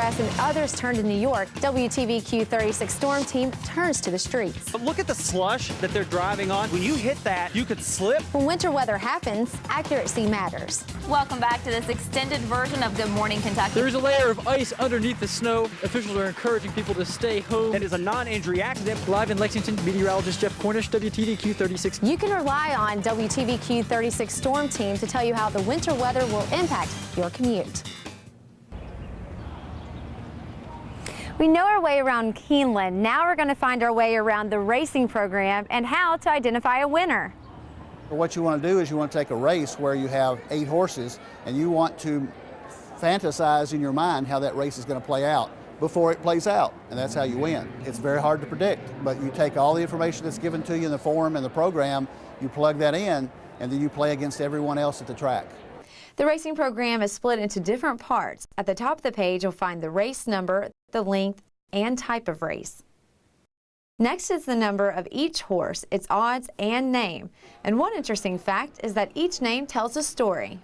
bluegrass and others turn to New York, WTVQ 36 Storm Team turns to the streets. But look at the slush that they're driving on. When you hit that, you could slip. When winter weather happens, accuracy matters. Welcome back to this extended version of Good Morning Kentucky. There is a layer of ice underneath the snow. Officials are encouraging people to stay home. It is a non-injury accident. Live in Lexington, meteorologist Jeff Cornish, WTVQ 36. You can rely on WTVQ 36 Storm Team to tell you how the winter weather will impact your commute. We know our way around Keeneland. Now we're going to find our way around the racing program and how to identify a winner. What you want to do is you want to take a race where you have 8 horses and you want to fantasize in your mind how that race is going to play out before it plays out, and that's how you win. It's very hard to predict, but you take all the information that's given to you in the form and the program, you plug that in, and then you play against everyone else at the track. The racing program is split into different parts. At the top of the page, you'll find the race number, the length, and type of race. Next is the number of each horse, its odds, and name. And one interesting fact is that each name tells a story.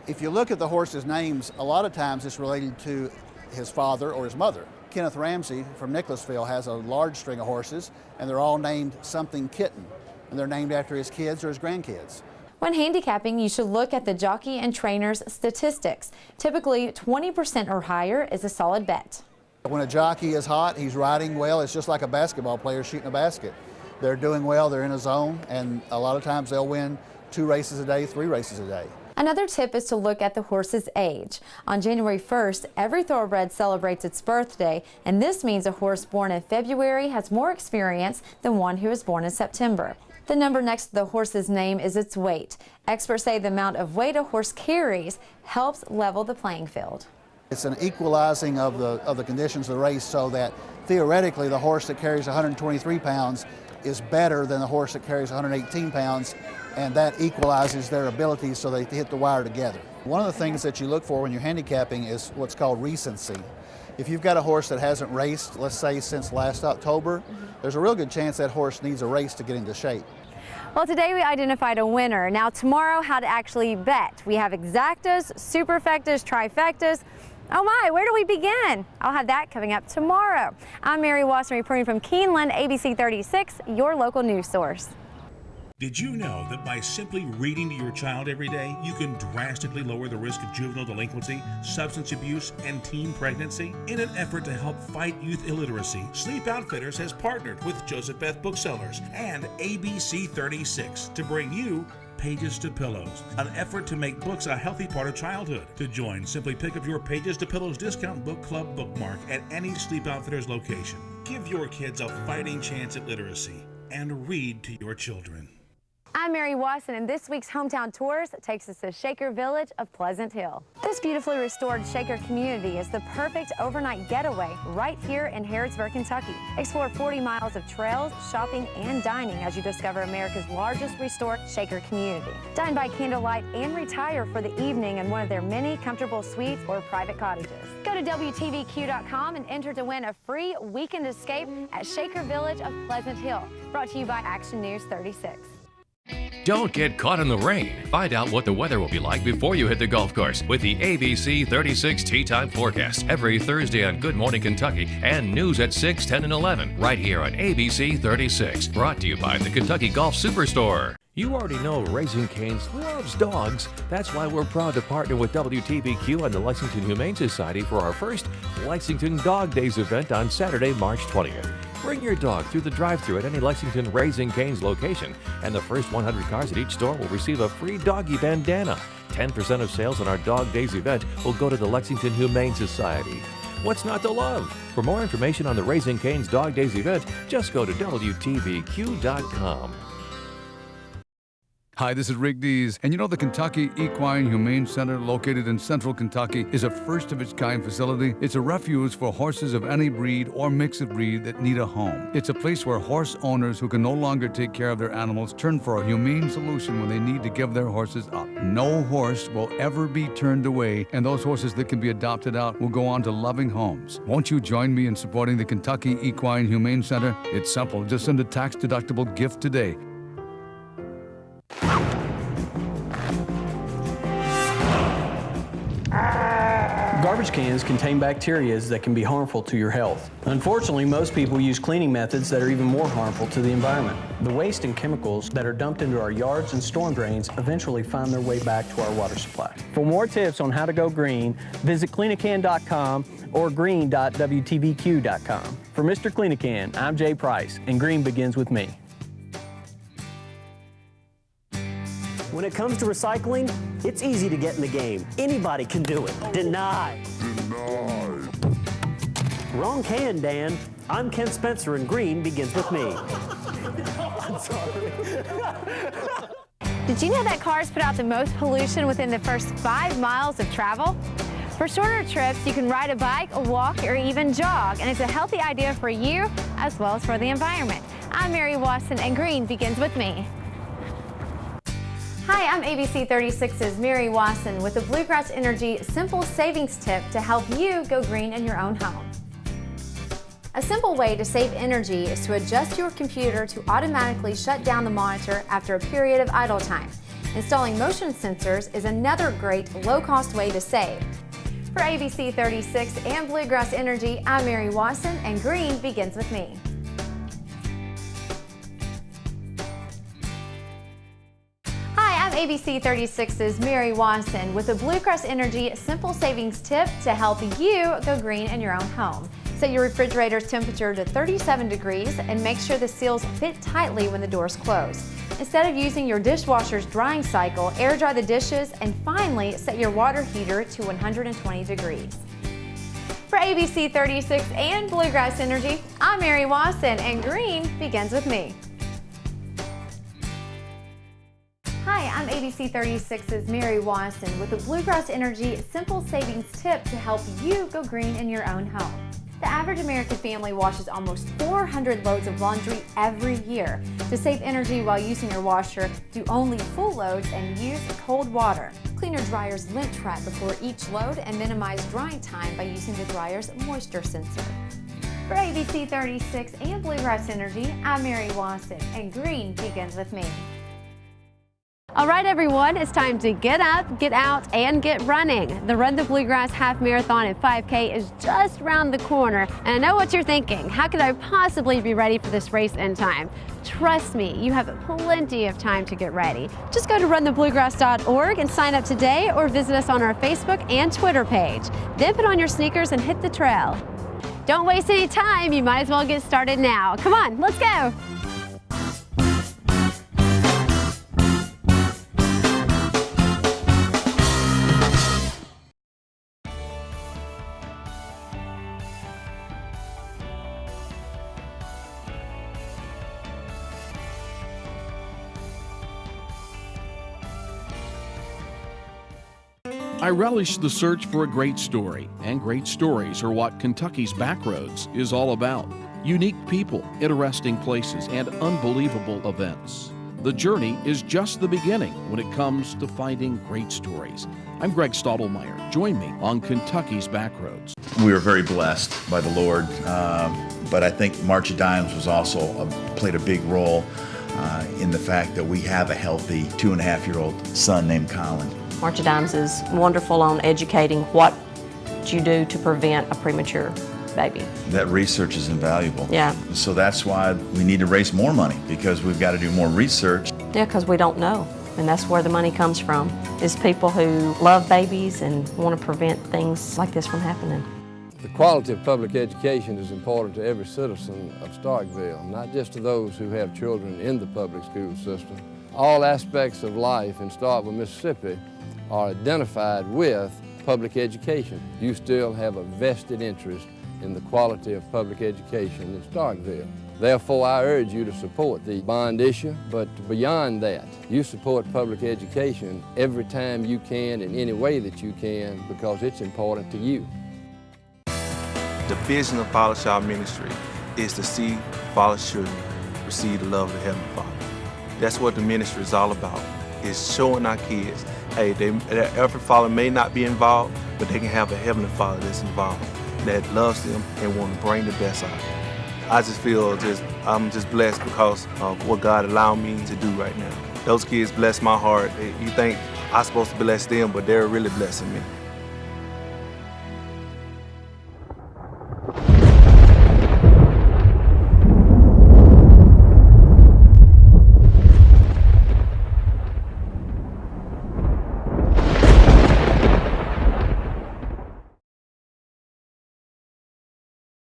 If you look at the horses' names, a lot of times it's related to his father or his mother. Kenneth Ramsey from Nicholasville has a large string of horses, and they're all named something Kitten, and they're named after his kids or his grandkids. When handicapping, you should look at the jockey and trainer's statistics. Typically, 20% or higher is a solid bet. When a jockey is hot, he's riding well. It's just like a basketball player shooting a basket. They're doing well, they're in a zone, and a lot of times they'll win 2 races a day, 3 races a day. Another tip is to look at the horse's age. On January 1st, every thoroughbred celebrates its birthday, and this means a horse born in February has more experience than one who is born in September. The number next to the horse's name is its weight. Experts say the amount of weight a horse carries helps level the playing field. It's an equalizing of the conditions of the race so that theoretically the horse that carries 123 pounds is better than the horse that carries 118 pounds, and that equalizes their abilities so they hit the wire together. One of the things that you look for when you're handicapping is what's called recency. If you've got a horse that hasn't raced, let's say since last October, there's a real good chance that horse needs a race to get into shape. Well, today we identified a winner. Now tomorrow, how to actually bet. We have exactas, superfectas, trifectas. Oh my, where do we begin? I'll have that coming up tomorrow. I'm Mary Wasson reporting from Keeneland, ABC 36, your local news source. Did you know that by simply reading to your child every day, you can drastically lower the risk of juvenile delinquency, substance abuse, and teen pregnancy? In an effort to help fight youth illiteracy, Sleep Outfitters has partnered with Joseph Beth Booksellers and ABC 36 to bring you Pages to Pillows, an effort to make books a healthy part of childhood. To join, simply pick up your Pages to Pillows discount book club bookmark at any Sleep Outfitters location. Give your kids a fighting chance at literacy and read to your children. I'm Mary Wasson, and this week's Hometown Tours takes us to Shaker Village of Pleasant Hill. This beautifully restored Shaker community is the perfect overnight getaway right here in Harrodsburg, Kentucky. Explore 40 miles of trails, shopping, and dining as you discover America's largest restored Shaker community. Dine by candlelight and retire for the evening in one of their many comfortable suites or private cottages. Go to WTVQ.com and enter to win a free weekend escape at Shaker Village of Pleasant Hill. Brought to you by Action News 36. Don't get caught in the rain. Find out what the weather will be like before you hit the golf course with the ABC 36 Tee Time Forecast every Thursday on Good Morning Kentucky and news at 6, 10, and 11 right here on ABC 36. Brought to you by the Kentucky Golf Superstore. You already know Raising Cane's loves dogs. That's why we're proud to partner with WTVQ and the Lexington Humane Society for our first Lexington Dog Days event on Saturday, March 20th. Bring your dog through the drive-thru at any Lexington Raising Cane's location, and the first 100 cars at each store will receive a free doggy bandana. 10% of sales on our Dog Days event will go to the Lexington Humane Society. What's not to love? For more information on the Raising Cane's Dog Days event, just go to WTVQ.com. Hi, this is Rick Dees, and you know the Kentucky Equine Humane Center located in central Kentucky is a first-of-its-kind facility. It's a refuge for horses of any breed or mix of breed that need a home. It's a place where horse owners who can no longer take care of their animals turn for a humane solution when they need to give their horses up. No horse will ever be turned away, and those horses that can be adopted out will go on to loving homes. Won't you join me in supporting the Kentucky Equine Humane Center? It's simple. Just send a tax-deductible gift today. Garbage cans contain bacteria that can be harmful to your health. Unfortunately, most people use cleaning methods that are even more harmful to the environment. The waste and chemicals that are dumped into our yards and storm drains eventually find their way back to our water supply. For more tips on how to go green, visit cleanacan.com or green.wtvq.com. For Mr. Clean-A-Can, I'm Jay Price, and green begins with me. When it comes to recycling, it's easy to get in the game. Anybody can do it. Deny. Wrong can, Dan. I'm Ken Spencer, and green begins with me. I'm sorry. Did you know that cars put out the most pollution within the first 5 miles of travel? For shorter trips, you can ride a bike, walk, or even jog, and it's a healthy idea for you as well as for the environment. I'm Mary Watson, and green begins with me. Hi, I'm ABC 36's Mary Watson with the Bluegrass Energy Simple Savings Tip to help you go green in your own home. A simple way to save energy is to adjust your computer to automatically shut down the monitor after a period of idle time. Installing motion sensors is another great low-cost way to save. For ABC 36 and Bluegrass Energy, I'm Mary Watson, and green begins with me. ABC 36's Mary Watson with the Bluegrass Energy Simple Savings Tip to help you go green in your own home. Set your refrigerator's temperature to 37 degrees and make sure the seals fit tightly when the doors close. Instead of using your dishwasher's drying cycle, air dry the dishes, and finally set your water heater to 120 degrees. For ABC 36 and Bluegrass Energy, I'm Mary Watson, and green begins with me. Hi, I'm ABC 36's Mary Watson with the Bluegrass Energy Simple Savings Tip to help you go green in your own home. The average American family washes almost 400 loads of laundry every year. To save energy while using your washer, do only full loads and use cold water. Clean your dryer's lint trap before each load and minimize drying time by using the dryer's moisture sensor. For ABC 36 and Bluegrass Energy, I'm Mary Watson, and green begins with me. All right, everyone, it's time to get up, get out, and get running. The Run the Bluegrass Half Marathon and 5K is just around the corner, and I know what you're thinking. How could I possibly be ready for this race in time? Trust me, you have plenty of time to get ready. Just go to runthebluegrass.org and sign up today, or visit us on our Facebook and Twitter page. Then put on your sneakers and hit the trail. Don't waste any time. You might as well get started now. Come on, let's go. I relish the search for a great story, and great stories are what Kentucky's Backroads is all about. Unique people, interesting places, and unbelievable events. The journey is just the beginning when it comes to finding great stories. I'm Greg Stottlemyre. Join me on Kentucky's Backroads. We were very blessed by the Lord, but I think March of Dimes was also played a big role in the fact that we have a healthy 2.5-year-old son named Colin. March of Dimes is wonderful on educating what you do to prevent a premature baby. That research is invaluable. Yeah. So that's why we need to raise more money, because we've got to do more research. Yeah, because we don't know. And that's where the money comes from, is people who love babies and want to prevent things like this from happening. The quality of public education is important to every citizen of Starkville, not just to those who have children in the public school system. All aspects of life in Starkville, Mississippi are identified with public education. You still have a vested interest in the quality of public education in Starkville. Therefore, I urge you to support the bond issue, but beyond that, you support public education every time you can in any way that you can, because it's important to you. The vision of Father Child Ministry is to see father children receive the love of the Heavenly Father. That's what the ministry is all about, is showing our kids, hey, their earthly father may not be involved, but they can have a Heavenly Father that's involved, that loves them and want to bring the best out of them. I just feel I'm just blessed because of what God allowed me to do right now. Those kids bless my heart. You think I'm supposed to bless them, but they're really blessing me.